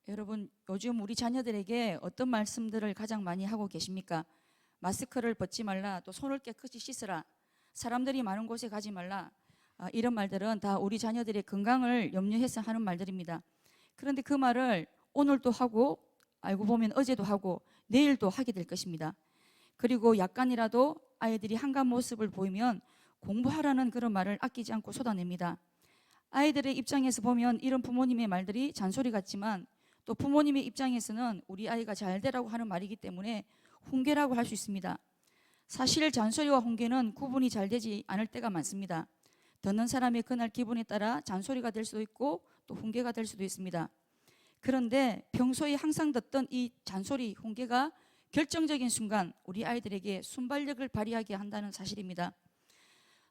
여러분, 요즘 우리 자녀들에게 어떤 말씀들을 가장 많이 하고 계십니까? 마스크를 벗지 말라, 또 손을 깨끗이 씻으라, 사람들이 많은 곳에 가지 말라. 이런 말들은 다 우리 자녀들의 건강을 염려해서 하는 말들입니다. 그런데 그 말을 오늘도 하고, 알고 보면 어제도 하고 내일도 하게 될 것입니다. 그리고 약간이라도 아이들이 한가한 모습을 보이면 공부하라는 그런 말을 아끼지 않고 쏟아냅니다. 아이들의 입장에서 보면 이런 부모님의 말들이 잔소리 같지만, 또 부모님의 입장에서는 우리 아이가 잘 되라고 하는 말이기 때문에 훈계라고 할 수 있습니다. 사실 잔소리와 훈계는 구분이 잘 되지 않을 때가 많습니다. 듣는 사람의 그날 기분에 따라 잔소리가 될 수도 있고 또 훈계가 될 수도 있습니다. 그런데 평소에 항상 듣던 이 잔소리, 훈계가 결정적인 순간 우리 아이들에게 순발력을 발휘하게 한다는 사실입니다.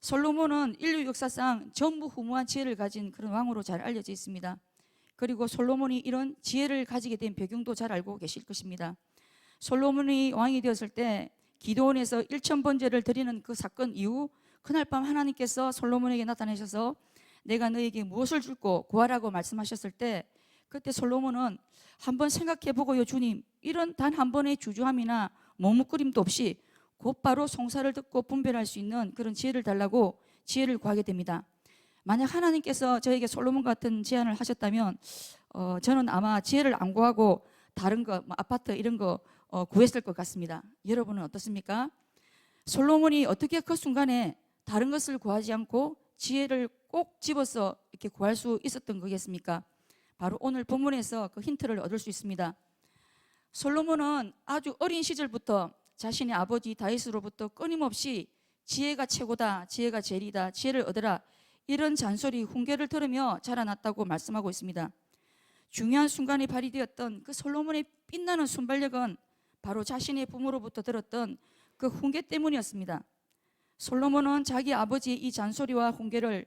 솔로몬은 인류 역사상 전무후무한 지혜를 가진 그런 왕으로 잘 알려져 있습니다. 그리고 솔로몬이 이런 지혜를 가지게 된 배경도 잘 알고 계실 것입니다. 솔로몬이 왕이 되었을 때 기드온에서 1000번제를 드리는 그 사건 이후 그날 밤 하나님께서 솔로몬에게 나타나셔서 내가 너에게 무엇을 줄고 구하라고 말씀하셨을 때, 그때 솔로몬은 한번 생각해보고요 주님, 이런 단 한 번의 주저함이나 머뭇거림도 없이 곧바로 송사를 듣고 분별할 수 있는 그런 지혜를 달라고 지혜를 구하게 됩니다. 만약 하나님께서 저에게 솔로몬 같은 제안을 하셨다면 저는 아마 지혜를 안 구하고 다른 거, 아파트 이런 거 구했을 것 같습니다. 여러분은 어떻습니까? 솔로몬이 어떻게 그 순간에 다른 것을 구하지 않고 지혜를 꼭 집어서 이렇게 구할 수 있었던 거겠습니까? 바로 오늘 본문에서 그 힌트를 얻을 수 있습니다. 솔로몬은 아주 어린 시절부터 자신의 아버지 다윗으로부터 끊임없이 지혜가 최고다, 지혜가 제일이다, 지혜를 얻으라, 이런 잔소리, 훈계를 들으며 자라났다고 말씀하고 있습니다. 중요한 순간에 발휘되었던 그 솔로몬의 빛나는 순발력은 바로 자신의 부모로부터 들었던 그 훈계 때문이었습니다. 솔로몬은 자기 아버지의 이 잔소리와 훈계의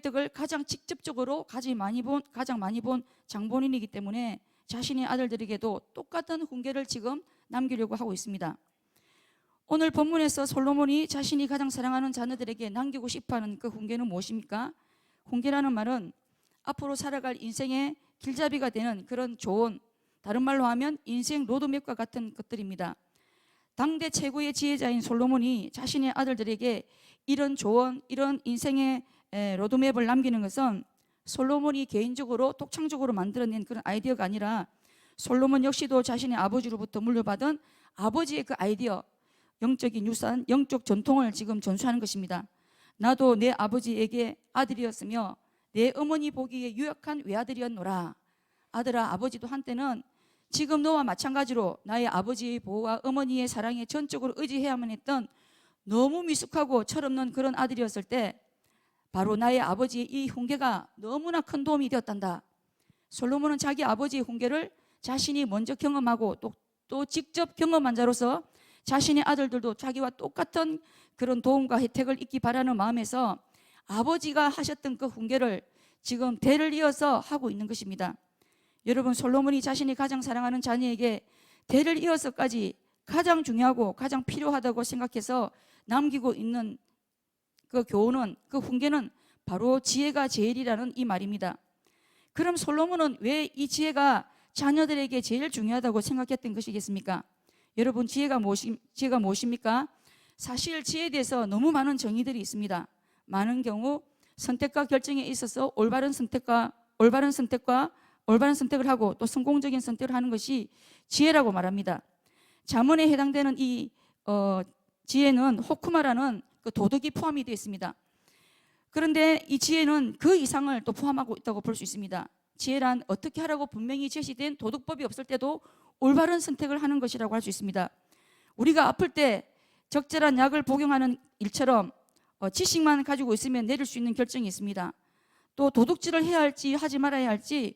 덕을 가장 직접적으로 가장 많이 본 장본인이기 때문에 자신의 아들들에게도 똑같은 훈계를 지금 남기려고 하고 있습니다. 오늘 본문에서 솔로몬이 자신이 가장 사랑하는 자녀들에게 남기고 싶어하는 그 훈계는 무엇입니까? 훈계라는 말은 앞으로 살아갈 인생의 길잡이가 되는 그런 조언, 다른 말로 하면 인생 로드맵과 같은 것들입니다. 당대 최고의 지혜자인 솔로몬이 자신의 아들들에게 이런 조언, 이런 인생의 로드맵을 남기는 것은 솔로몬이 개인적으로 독창적으로 만들어낸 그런 아이디어가 아니라 솔로몬 역시도 자신의 아버지로부터 물려받은 아버지의 그 아이디어, 영적인 유산, 영적 전통을 지금 전수하는 것입니다. 나도 내 아버지에게 아들이었으며 내 어머니 보기에 유약한 외아들이었노라. 아들아, 아버지도 한때는 지금 너와 마찬가지로 나의 아버지의 보호와 어머니의 사랑에 전적으로 의지해야만 했던 너무 미숙하고 철없는 그런 아들이었을 때 바로 나의 아버지의 이 훈계가 너무나 큰 도움이 되었단다. 솔로몬은 자기 아버지의 훈계를 자신이 먼저 경험하고 또 직접 경험한 자로서 자신의 아들들도 자기와 똑같은 그런 도움과 혜택을 잊기 바라는 마음에서 아버지가 하셨던 그 훈계를 지금 대를 이어서 하고 있는 것입니다. 여러분, 솔로몬이 자신이 가장 사랑하는 자녀에게 대를 이어서까지 가장 중요하고 가장 필요하다고 생각해서 남기고 있는 그 교훈은, 그 훈계는 바로 지혜가 제일이라는 이 말입니다. 그럼 솔로몬은 왜 이 지혜가 자녀들에게 제일 중요하다고 생각했던 것이겠습니까? 여러분, 지혜가 무엇입니까? 사실 지혜에 대해서 너무 많은 정의들이 있습니다. 많은 경우 선택과 결정에 있어서 올바른 선택을 하고 또 성공적인 선택을 하는 것이 지혜라고 말합니다. 잠언에 해당되는 이 지혜는 호크마라는 그 도덕이 포함이 되어 있습니다. 그런데 이 지혜는 그 이상을 또 포함하고 있다고 볼 수 있습니다. 지혜란 어떻게 하라고 분명히 제시된 도덕법이 없을 때도 올바른 선택을 하는 것이라고 할 수 있습니다. 우리가 아플 때 적절한 약을 복용하는 일처럼 지식만 가지고 있으면 내릴 수 있는 결정이 있습니다. 또 도둑질을 해야 할지 하지 말아야 할지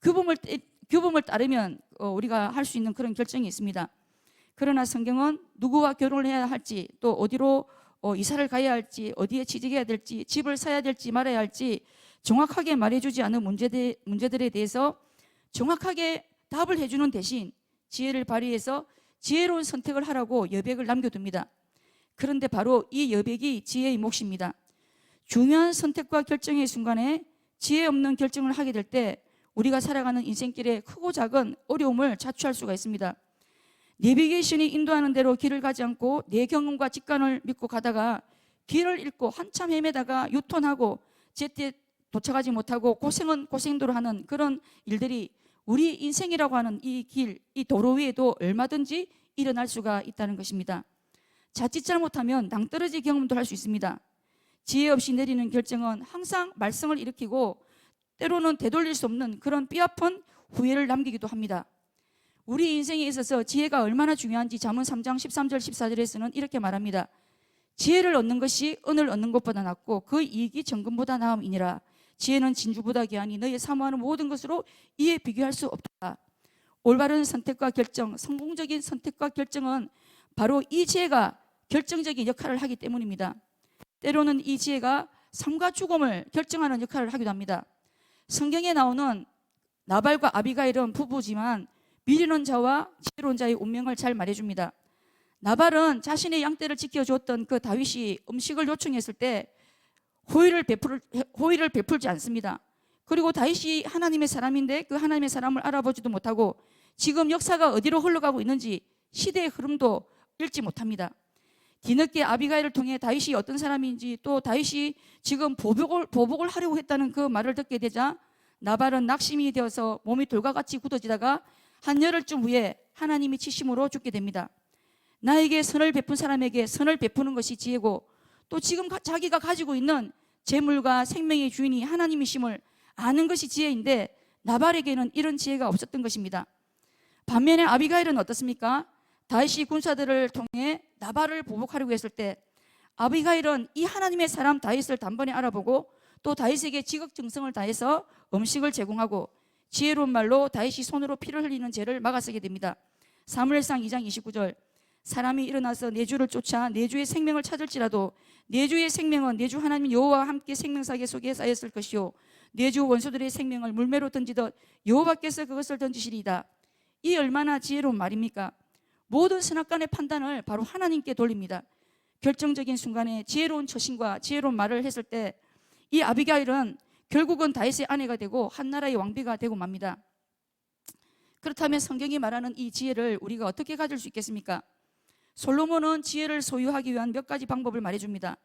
규범을 따르면 우리가 할 수 있는 그런 결정이 있습니다. 그러나 성경은 누구와 결혼을 해야 할지, 또 어디로 이사를 가야 할지, 어디에 취직해야 될지, 집을 사야 될지 말아야 할지 정확하게 말해주지 않은 문제들에 대해서 정확하게 답을 해주는 대신 지혜를 발휘해서 지혜로운 선택을 하라고 여백을 남겨둡니다. 그런데 바로 이 여백이 지혜의 몫입니다. 중요한 선택과 결정의 순간에 지혜 없는 결정을 하게 될 때 우리가 살아가는 인생길에 크고 작은 어려움을 자초할 수가 있습니다. 내비게이션이 인도하는 대로 길을 가지 않고 내 경험과 직관을 믿고 가다가 길을 잃고 한참 헤매다가 유턴하고 제때 도착하지 못하고 고생은 고생도로 하는 그런 일들이 우리 인생이라고 하는 이 길, 이 도로 위에도 얼마든지 일어날 수가 있다는 것입니다. 자칫 잘못하면 낭떠러지 경험도 할 수 있습니다. 지혜 없이 내리는 결정은 항상 말썽을 일으키고 때로는 되돌릴 수 없는 그런 뼈아픈 후회를 남기기도 합니다. 우리 인생에 있어서 지혜가 얼마나 중요한지 잠언 3장 13절 14절에서는 이렇게 말합니다. 지혜를 얻는 것이 은을 얻는 것보다 낫고 그 이익이 정금보다 나음이니라. 지혜는 진주보다 귀하니 너의 사모하는 모든 것으로 이에 비교할 수 없다. 올바른 선택과 결정, 성공적인 선택과 결정은 바로 이 지혜가 결정적인 역할을 하기 때문입니다. 때로는 이 지혜가 삶과 죽음을 결정하는 역할을 하기도 합니다. 성경에 나오는 나발과 아비가일은 부부지만 미련한 자와 지혜로운 자의 운명을 잘 말해줍니다. 나발은 자신의 양떼를 지켜주었던 그 다윗이 음식을 요청했을 때 호의를 베풀지 않습니다. 그리고 다윗이 하나님의 사람인데 그 하나님의 사람을 알아보지도 못하고 지금 역사가 어디로 흘러가고 있는지 시대의 흐름도 읽지 못합니다. 뒤늦게 아비가일을 통해 다윗이 어떤 사람인지 또 다윗이 지금 보복을 하려고 했다는 그 말을 듣게 되자 나발은 낙심이 되어서 몸이 돌과 같이 굳어지다가 한 열흘쯤 후에 하나님이 치심으로 죽게 됩니다. 나에게 선을 베푼 사람에게 선을 베푸는 것이 지혜고 또 지금 자기가 가지고 있는 재물과 생명의 주인이 하나님이심을 아는 것이 지혜인데 나발에게는 이런 지혜가 없었던 것입니다. 반면에 아비가일은 어떻습니까? 다윗이 군사들을 통해 나발을 보복하려고 했을 때 아비가일은 이 하나님의 사람 다윗을 단번에 알아보고 또 다윗에게 지극정성을 다해서 음식을 제공하고 지혜로운 말로 다윗이 손으로 피를 흘리는 죄를 막아서게 됩니다. 사무엘상 2장 29절 사람이 일어나서 내 주를 쫓아 내 주의 생명을 찾을지라도 내 주의 생명은 내 주 하나님 여호와와 함께 생명사계 속에 쌓였을 것이요 내 주 원수들의 생명을 물매로 던지듯 여호와께서 그것을 던지시리이다. 이 얼마나 지혜로운 말입니까? 모든 선악간의 판단을 바로 하나님께 돌립니다. 결정적인 순간에 지혜로운 처신과 지혜로운 말을 했을 때 이 아비가일은 결국은 다윗의 아내가 되고 한 나라의 왕비가 되고 맙니다. 그렇다면 성경이 말하는 이 지혜를 우리가 어떻게 가질 수 있겠습니까? 솔로몬은 지혜를 소유하기 위한 몇 가지 방법을 말해줍니다.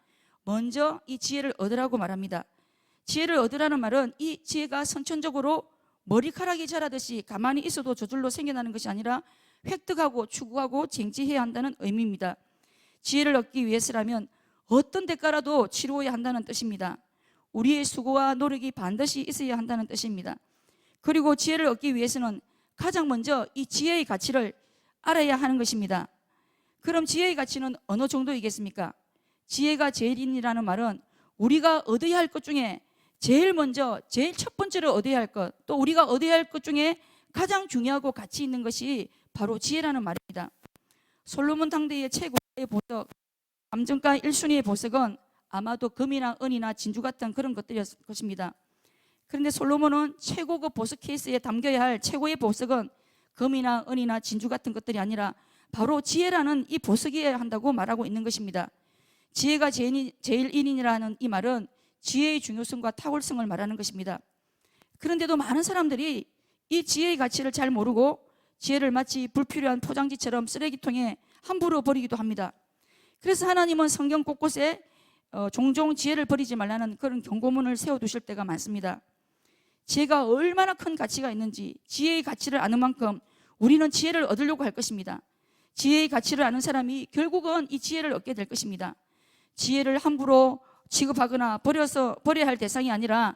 먼저 이 지혜를 얻으라고 말합니다. 지혜를 얻으라는 말은 이 지혜가 선천적으로 머리카락이 자라듯이 가만히 있어도 저절로 생겨나는 것이 아니라 획득하고 추구하고 쟁취해야 한다는 의미입니다. 지혜를 얻기 위해서라면 어떤 대가라도 치루어야 한다는 뜻입니다. 우리의 수고와 노력이 반드시 있어야 한다는 뜻입니다. 그리고 지혜를 얻기 위해서는 가장 먼저 이 지혜의 가치를 알아야 하는 것입니다. 그럼 지혜의 가치는 어느 정도이겠습니까? 지혜가 제일이라는 말은 우리가 얻어야 할 것 중에 제일 먼저 제일 첫 번째로 얻어야 할 것, 또 우리가 얻어야 할 것 중에 가장 중요하고 가치 있는 것이 바로 지혜라는 말입니다. 솔로몬 당대의 최고의 보석, 감정가 1순위의 보석은 아마도 금이나 은이나 진주 같은 그런 것들이었을 것입니다. 그런데 솔로몬은 최고급 보석 케이스에 담겨야 할 최고의 보석은 금이나 은이나 진주 같은 것들이 아니라 바로 지혜라는 이 보석이어야 한다고 말하고 있는 것입니다. 지혜가 제일인이라는 이 말은 지혜의 중요성과 탁월성을 말하는 것입니다. 그런데도 많은 사람들이 이 지혜의 가치를 잘 모르고 지혜를 마치 불필요한 포장지처럼 쓰레기통에 함부로 버리기도 합니다. 그래서 하나님은 성경 곳곳에 종종 지혜를 버리지 말라는 그런 경고문을 세워두실 때가 많습니다. 지혜가 얼마나 큰 가치가 있는지 지혜의 가치를 아는 만큼 우리는 지혜를 얻으려고 할 것입니다. 지혜의 가치를 아는 사람이 결국은 이 지혜를 얻게 될 것입니다. 지혜를 함부로 취급하거나 버려야 할 대상이 아니라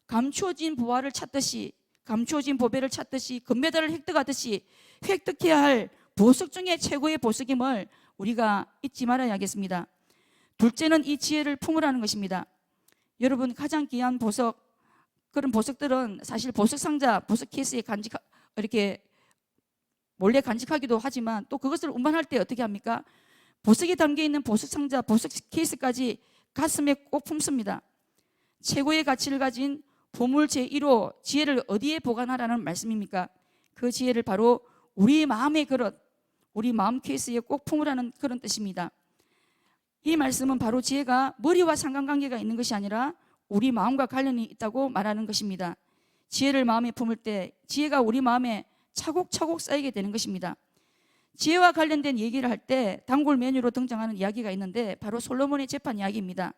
감추어진 보화를 찾듯이, 감추어진 보배를 찾듯이, 금메달을 획득하듯이 획득해야 할 보석 중에 최고의 보석임을 우리가 잊지 말아야겠습니다. 둘째는 이 지혜를 품으라는 것입니다. 여러분, 가장 귀한 보석, 그런 보석들은 사실 보석 상자, 보석 케이스에 이렇게 몰래 간직하기도 하지만 또 그것을 운반할 때 어떻게 합니까? 보석이 담겨있는 보석 상자, 보석 케이스까지 가슴에 꼭 품습니다. 최고의 가치를 가진 보물 제1호 지혜를 어디에 보관하라는 말씀입니까? 그 지혜를 바로 우리 마음의 그릇, 우리 마음 케이스에 꼭 품으라는 그런 뜻입니다. 이 말씀은 바로 지혜가 머리와 상관관계가 있는 것이 아니라 우리 마음과 관련이 있다고 말하는 것입니다. 지혜를 마음에 품을 때 지혜가 우리 마음에 차곡차곡 쌓이게 되는 것입니다. 지혜와 관련된 얘기를 할 때 단골 메뉴로 등장하는 이야기가 있는데 바로 솔로몬의 재판 이야기입니다.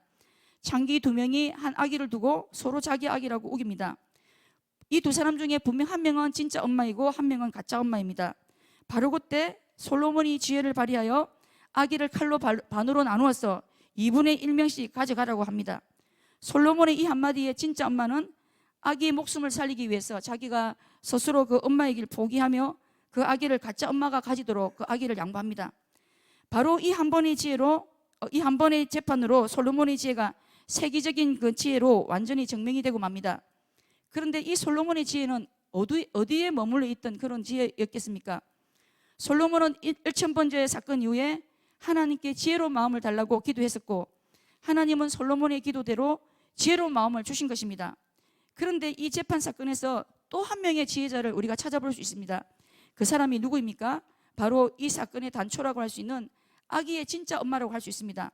창기 두 명이 한 아기를 두고 서로 자기 아기라고 우깁니다. 이 두 사람 중에 분명 한 명은 진짜 엄마이고 한 명은 가짜 엄마입니다. 바로 그때 솔로몬이 지혜를 발휘하여 아기를 칼로 반으로 나누어서 2분의 1명씩 가져가라고 합니다. 솔로몬의 이 한마디에 진짜 엄마는 아기의 목숨을 살리기 위해서 자기가 스스로 그 엄마의 길 포기하며 그 아기를 가짜 엄마가 가지도록 그 아기를 양보합니다. 바로 이 한 번의 지혜로, 이 한 번의 재판으로 솔로몬의 지혜가 세계적인 그 지혜로 완전히 증명이 되고 맙니다. 그런데 이 솔로몬의 지혜는 어디에 머물러 있던 그런 지혜였겠습니까? 솔로몬은 1000번째 사건 이후에 하나님께 지혜로운 마음을 달라고 기도했었고, 하나님은 솔로몬의 기도대로 지혜로운 마음을 주신 것입니다. 그런데 이 재판 사건에서 또 한 명의 지혜자를 우리가 찾아볼 수 있습니다. 그 사람이 누구입니까? 바로 이 사건의 단초라고 할 수 있는 아기의 진짜 엄마라고 할 수 있습니다.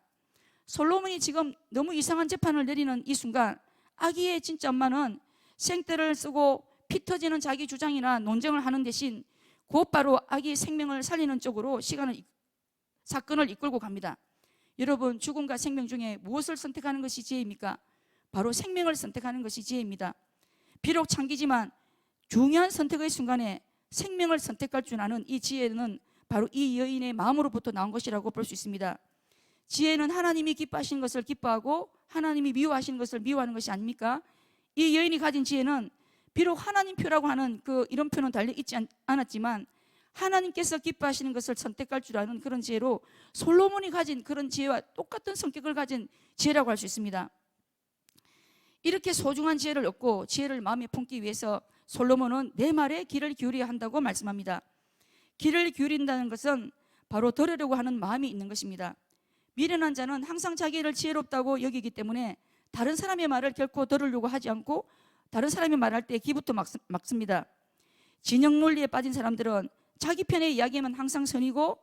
솔로몬이 지금 너무 이상한 재판을 내리는 이 순간 아기의 진짜 엄마는 생떼를 쓰고 피 터지는 자기 주장이나 논쟁을 하는 대신 곧바로 아기의 생명을 살리는 쪽으로 사건을 이끌고 갑니다. 여러분, 죽음과 생명 중에 무엇을 선택하는 것이 지혜입니까? 바로 생명을 선택하는 것이 지혜입니다. 비록 창기지만 중요한 선택의 순간에 생명을 선택할 줄 아는 이 지혜는 바로 이 여인의 마음으로부터 나온 것이라고 볼 수 있습니다. 지혜는 하나님이 기뻐하시는 것을 기뻐하고 하나님이 미워하시는 것을 미워하는 것이 아닙니까? 이 여인이 가진 지혜는 비록 하나님 표라고 하는 그 이름표는 달려있지 않았지만 하나님께서 기뻐하시는 것을 선택할 줄 아는 그런 지혜로 솔로몬이 가진 그런 지혜와 똑같은 성격을 가진 지혜라고 할 수 있습니다. 이렇게 소중한 지혜를 얻고 지혜를 마음에 품기 위해서 솔로몬은 내 말에 귀를 기울여야 한다고 말씀합니다. 귀를 기울인다는 것은 바로 들으려고 하는 마음이 있는 것입니다. 미련한 자는 항상 자기를 지혜롭다고 여기기 때문에 다른 사람의 말을 결코 들으려고 하지 않고 다른 사람이 말할 때 귀부터 막습니다. 진영 논리에 빠진 사람들은 자기 편의 이야기만 항상 선이고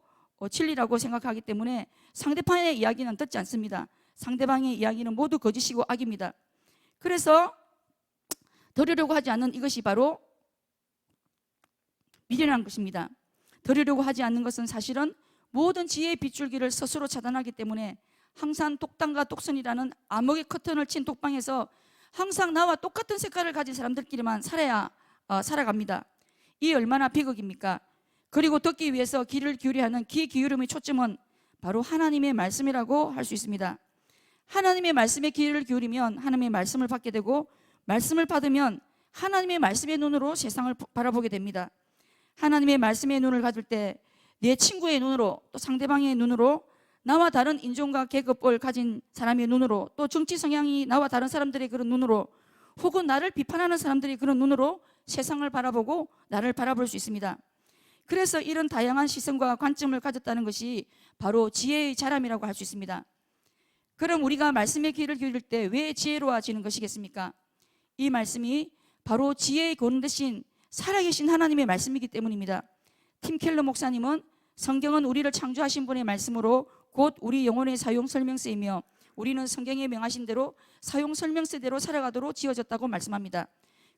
진리라고 생각하기 때문에 상대방의 이야기는 듣지 않습니다. 상대방의 이야기는 모두 거짓이고 악입니다. 그래서 들으려고 하지 않는 이것이 바로 미련한 것입니다. 들으려고 하지 않는 것은 사실은 모든 지혜의 빗줄기를 스스로 차단하기 때문에 항상 독단과 독선이라는 암흑의 커튼을 친 독방에서 항상 나와 똑같은 색깔을 가진 사람들끼리만 살아갑니다. 이 얼마나 비극입니까? 그리고 듣기 위해서 귀를 기울여야 하는 귀 기울임의 초점은 바로 하나님의 말씀이라고 할 수 있습니다. 하나님의 말씀에 귀를 기울이면 하나님의 말씀을 받게 되고, 말씀을 받으면 하나님의 말씀의 눈으로 세상을 바라보게 됩니다. 하나님의 말씀의 눈을 가질 때 내 친구의 눈으로, 또 상대방의 눈으로, 나와 다른 인종과 계급을 가진 사람의 눈으로, 또 정치 성향이 나와 다른 사람들의 그런 눈으로, 혹은 나를 비판하는 사람들의 그런 눈으로 세상을 바라보고 나를 바라볼 수 있습니다. 그래서 이런 다양한 시선과 관점을 가졌다는 것이 바로 지혜의 자람이라고 할 수 있습니다. 그럼 우리가 말씀의 귀를 기울일 때 왜 지혜로워지는 것이겠습니까? 이 말씀이 바로 지혜의 근원 대신 살아계신 하나님의 말씀이기 때문입니다. 팀 켈러 목사님은 성경은 우리를 창조하신 분의 말씀으로 곧 우리 영혼의 사용 설명서이며 우리는 성경에 명하신 대로 사용 설명서대로 살아가도록 지어졌다고 말씀합니다.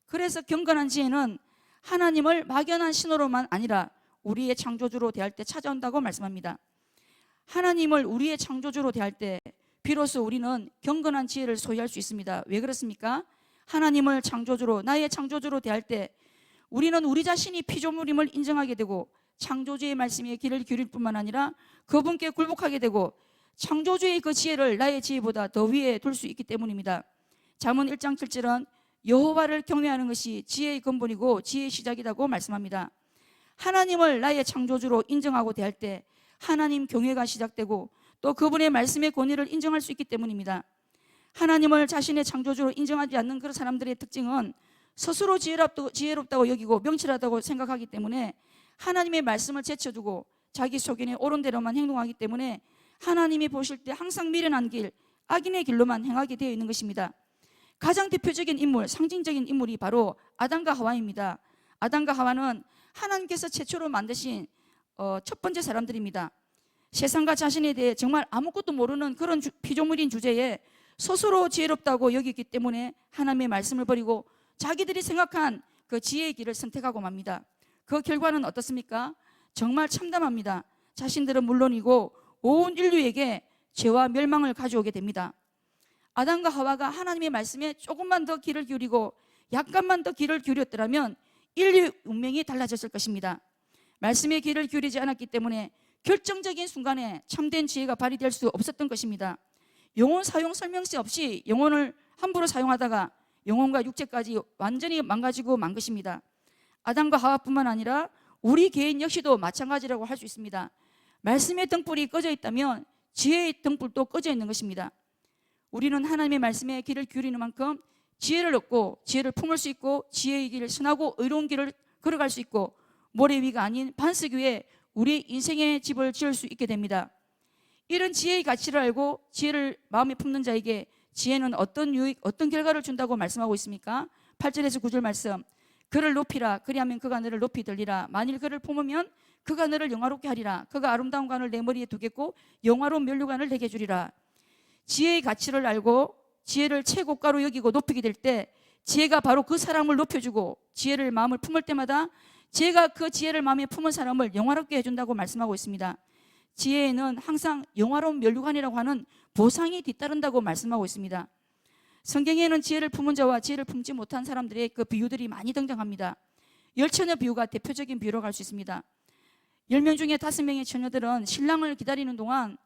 그래서 경건한 지혜는 하나님을 막연한 신호로만 아니라 우리의 창조주로 대할 때 찾아온다고 말씀합니다. 하나님을 우리의 창조주로 대할 때 비로소 우리는 경건한 지혜를 소유할 수 있습니다. 왜 그렇습니까? 하나님을 창조주로, 나의 창조주로 대할 때 우리는 우리 자신이 피조물임을 인정하게 되고 창조주의 말씀에 귀를 기울일 뿐만 아니라 그분께 굴복하게 되고 창조주의 그 지혜를 나의 지혜보다 더 위에 둘 수 있기 때문입니다. 잠언 1장 7절은 여호와를 경외하는 것이 지혜의 근본이고 지혜의 시작이라고 말씀합니다. 하나님을 나의 창조주로 인정하고 대할 때 하나님 경외가 시작되고 또 그분의 말씀의 권위를 인정할 수 있기 때문입니다. 하나님을 자신의 창조주로 인정하지 않는 그런 사람들의 특징은 스스로 지혜롭다고 여기고 명철하다고 생각하기 때문에 하나님의 말씀을 제쳐두고 자기 소견에 옳은 대로만 행동하기 때문에 하나님이 보실 때 항상 미련한 길, 악인의 길로만 행하게 되어 있는 것입니다. 가장 대표적인 인물, 상징적인 인물이 바로 아담과 하와입니다. 아담과 하와는 하나님께서 최초로 만드신 첫 번째 사람들입니다. 세상과 자신에 대해 정말 아무것도 모르는 그런 피조물인 주제에 스스로 지혜롭다고 여기기 때문에 하나님의 말씀을 버리고 자기들이 생각한 그 지혜의 길을 선택하고 맙니다. 그 결과는 어떻습니까? 정말 참담합니다. 자신들은 물론이고 온 인류에게 죄와 멸망을 가져오게 됩니다. 아담과 하와가 하나님의 말씀에 조금만 더 귀를 기울이고 약간만 더 귀를 기울였더라면 인류 운명이 달라졌을 것입니다. 말씀에 귀를 기울이지 않았기 때문에 결정적인 순간에 참된 지혜가 발휘될 수 없었던 것입니다. 영혼 사용 설명시 없이 영혼을 함부로 사용하다가 영혼과 육체까지 완전히 망가지고 만 것입니다. 아담과 하와뿐만 아니라 우리 개인 역시도 마찬가지라고 할 수 있습니다. 말씀의 등불이 꺼져 있다면 지혜의 등불도 꺼져 있는 것입니다. 우리는 하나님의 말씀에 귀를 기울이는 만큼 지혜를 얻고 지혜를 품을 수 있고 지혜의 길을 선하고 의로운 길을 걸어갈 수 있고 모래 위가 아닌 반석 위에 우리 인생의 집을 지을 수 있게 됩니다. 이런 지혜의 가치를 알고 지혜를 마음에 품는 자에게 지혜는 어떤 유익, 어떤 결과를 준다고 말씀하고 있습니까? 8절에서 9절 말씀. 그를 높이라. 그리하면 그가 너를 높이 들리라. 만일 그를 품으면 그가 너를 영화롭게 하리라. 그가 아름다운 관을 내 머리에 두겠고 영화로운 면류관을 내게 주리라. 지혜의 가치를 알고 지혜를 최고가로 여기고 높이게 될 때 지혜가 바로 그 사람을 높여주고 지혜를 마음을 품을 때마다 지혜가 그 지혜를 마음에 품은 사람을 영화롭게 해준다고 말씀하고 있습니다. 지혜에는 항상 영화로운 면류관이라고 하는 보상이 뒤따른다고 말씀하고 있습니다. 성경에는 지혜를 품은 자와 지혜를 품지 못한 사람들의 그 비유들이 많이 등장합니다. 열처녀 비유가 대표적인 비유로 갈 수 있습니다. 10명 중에 5명의 처녀들은 신랑을 기다리는 동안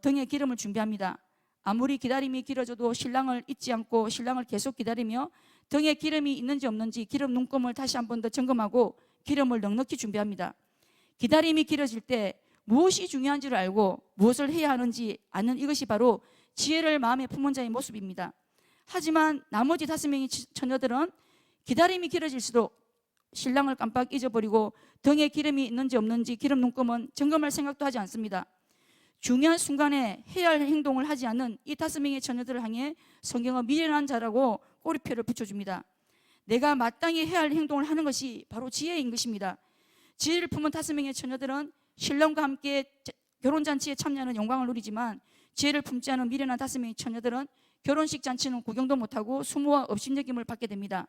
등에 기름을 준비합니다. 아무리 기다림이 길어져도 신랑을 잊지 않고 신랑을 계속 기다리며 등에 기름이 있는지 없는지 기름 눈금을 다시 한 번 더 점검하고 기름을 넉넉히 준비합니다. 기다림이 길어질 때 무엇이 중요한지를 알고 무엇을 해야 하는지 아는 이것이 바로 지혜를 마음에 품은 자의 모습입니다. 하지만 나머지 5명의 처녀들은 기다림이 길어질수록 신랑을 깜빡 잊어버리고 등에 기름이 있는지 없는지 기름 눈금은 점검할 생각도 하지 않습니다. 중요한 순간에 해야 할 행동을 하지 않는 이 5명의 처녀들을 향해 성경은 미련한 자라고 꼬리표를 붙여줍니다. 내가 마땅히 해야 할 행동을 하는 것이 바로 지혜인 것입니다. 지혜를 품은 5명의 처녀들은 신랑과 함께 결혼잔치에 참여하는 영광을 누리지만 지혜를 품지 않은 미련한 5명의 처녀들은 결혼식 잔치는 구경도 못하고 수모와 업신여김을 받게 됩니다.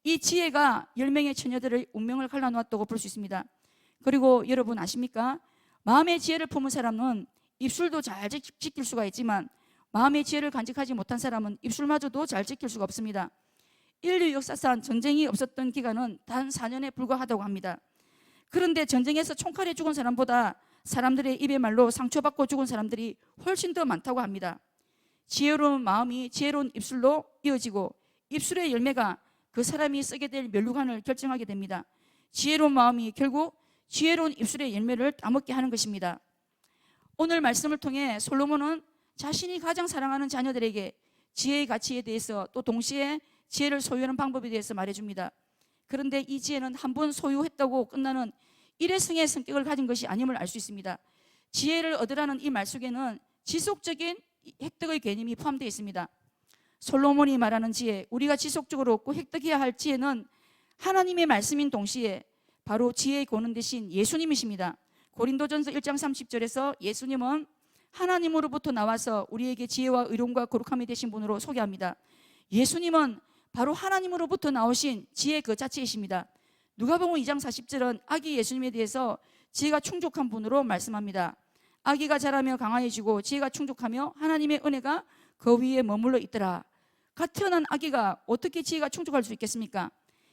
이 지혜가 10명의 처녀들의 운명을 갈라놓았다고 볼 수 있습니다. 그리고 여러분 아십니까? 마음의 지혜를 품은 사람은 입술도 잘 지킬 수가 있지만 마음의 지혜를 간직하지 못한 사람은 입술마저도 잘 지킬 수가 없습니다. 인류 역사상 전쟁이 없었던 기간은 단 4년에 불과하다고 합니다. 그런데 전쟁에서 총칼에 죽은 사람보다 사람들의 입의 말로 상처받고 죽은 사람들이 훨씬 더 많다고 합니다. 지혜로운 마음이 지혜로운 입술로 이어지고 입술의 열매가 그 사람이 쓰게 될 면류관을 결정하게 됩니다. 지혜로운 마음이 결국 지혜로운 입술의 열매를 따먹게 하는 것입니다. 오늘 말씀을 통해 솔로몬은 자신이 가장 사랑하는 자녀들에게 지혜의 가치에 대해서 또 동시에 지혜를 소유하는 방법에 대해서 말해줍니다. 그런데 이 지혜는 한 번 소유했다고 끝나는 일회성의 성격을 가진 것이 아님을 알 수 있습니다. 지혜를 얻으라는 이 말 속에는 지속적인 획득의 개념이 포함되어 있습니다. 솔로몬이 말하는 지혜, 우리가 지속적으로 얻고 획득해야 할 지혜는 하나님의 말씀인 동시에 바로 지혜의 근원 되신 예수님이십니다. 고린도전서 1장 30절에서 예수님은 하나님으로부터 나와서 우리에게 지혜와 의로움과 거룩함이 되신 분으로 소개합니다. 예수님은 바로 하나님으로부터 나오신 지혜 그 자체이십니다. 누가복음 2장 40절은 아기 예수님에 대해서 지혜가 충족한 분으로 말씀합니다. 아기가 자라며 강화해지고 지혜가 충족하며 하나님의 은혜가 그 위에 머물러 있더라. 갓 태어난 아기가 어떻게 지혜가 충족할 수 있겠습니까?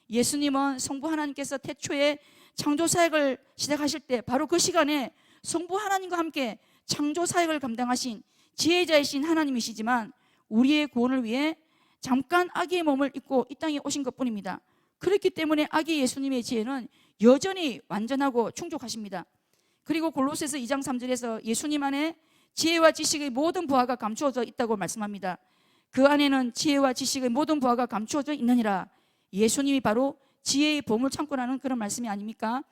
예수님은 성부 하나님께서 태초에 창조 사역을 시작하실 때 바로 그 시간에 성부 하나님과 함께 창조 사역을 감당하신 지혜자이신 하나님이시지만 우리의 구원을 위해 잠깐 아기의 몸을 입고 이 땅에 오신 것뿐입니다. 그렇기 때문에 아기 예수님의 지혜는 여전히 완전하고 충족하십니다. 그리고 골로새서 2장 3절에서 예수님 안에 지혜와 지식의 모든 부하가 감추어져 있다고 말씀합니다. 그 안에는 지혜와 지식의 모든 부하가 감추어져 있느니라. 예수님이 바로 지혜의 보물창고라는 그런 말씀이 아닙니까?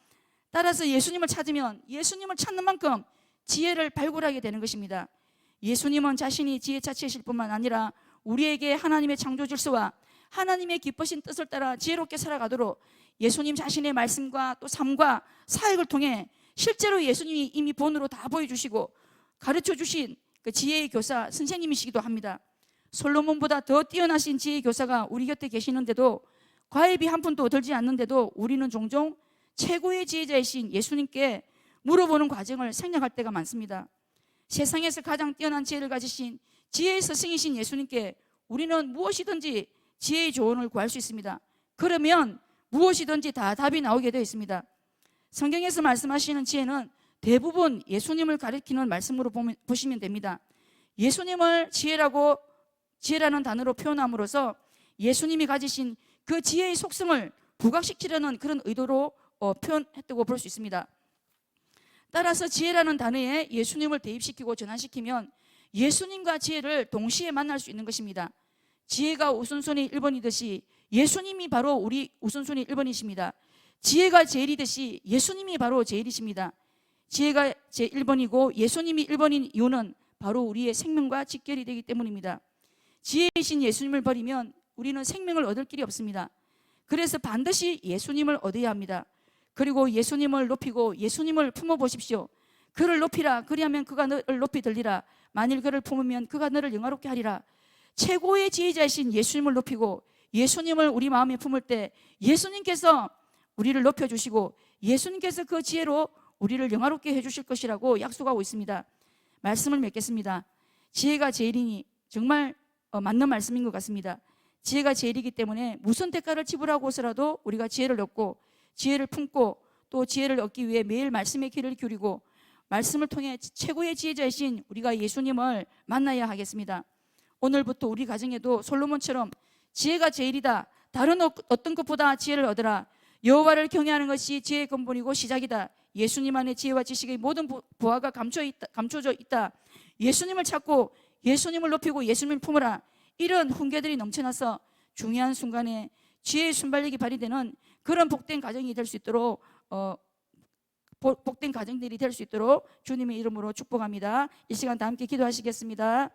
따라서 예수님을 찾으면 예수님을 찾는 만큼 지혜를 발굴하게 되는 것입니다. 예수님은 자신이 지혜 자체이실 뿐만 아니라 우리에게 하나님의 창조 질서와 하나님의 기쁘신 뜻을 따라 지혜롭게 살아가도록 예수님 자신의 말씀과 또 삶과 사역을 통해 실제로 예수님이 이미 본으로 다 보여주시고 가르쳐 주신 그 지혜의 교사 선생님이시기도 합니다. 솔로몬보다 더 뛰어나신 지혜의 교사가 우리 곁에 계시는데도 과외비 한 푼도 들지 않는데도 우리는 종종 최고의 지혜자이신 예수님께 물어보는 과정을 생략할 때가 많습니다. 세상에서 가장 뛰어난 지혜를 가지신 지혜의 스승이신 예수님께 우리는 무엇이든지 지혜의 조언을 구할 수 있습니다. 그러면 무엇이든지 다 답이 나오게 되어 있습니다. 성경에서 말씀하시는 지혜는 대부분 예수님을 가리키는 말씀으로 보시면 됩니다. 예수님을 지혜라는 단어로 표현함으로써 예수님이 가지신 그 지혜의 속성을 부각시키려는 그런 의도로 표현했다고 볼 수 있습니다. 따라서 지혜라는 단어에 예수님을 대입시키고 전환시키면 예수님과 지혜를 동시에 만날 수 있는 것입니다. 지혜가 우선순위 1번이듯이 예수님이 바로 우리 우선순위 1번이십니다. 지혜가 제일이듯이 예수님이 바로 제일이십니다. 지혜가 제1번이고 예수님이 1번인 이유는 바로 우리의 생명과 직결이 되기 때문입니다. 지혜이신 예수님을 버리면 우리는 생명을 얻을 길이 없습니다. 그래서 반드시 예수님을 얻어야 합니다. 그리고 예수님을 높이고 예수님을 품어보십시오. 그를 높이라. 그리하면 그가 너를 높이 들리라. 만일 그를 품으면 그가 너를 영화롭게 하리라. 최고의 지혜자이신 예수님을 높이고 예수님을 우리 마음에 품을 때 예수님께서 우리를 높여주시고 예수님께서 그 지혜로 우리를 영화롭게 해주실 것이라고 약속하고 있습니다. 말씀을 맺겠습니다. 지혜가 제일이니 정말 맞는 말씀인 것 같습니다. 지혜가 제일이기 때문에 무슨 대가를 지불하고서라도 우리가 지혜를 얻고 지혜를 품고 또 지혜를 얻기 위해 매일 말씀의 귀를 기울이고 말씀을 통해 최고의 지혜자이신 우리가 예수님을 만나야 하겠습니다. 오늘부터 우리 가정에도 솔로몬처럼 지혜가 제일이다. 다른 어떤 것보다 지혜를 얻으라. 여호와를 경외하는 것이 지혜의 근본이고 시작이다. 예수님 안에 지혜와 지식의 모든 보화가 감춰져 있다. 예수님을 찾고 예수님을 높이고 예수님을 품으라. 이런 훈계들이 넘쳐나서 중요한 순간에 지혜의 순발력이 발휘되는 그런 복된 가정이 될 수 있도록 복된 가정들이 될 수 있도록 주님의 이름으로 축복합니다. 이 시간 다 함께 기도하시겠습니다.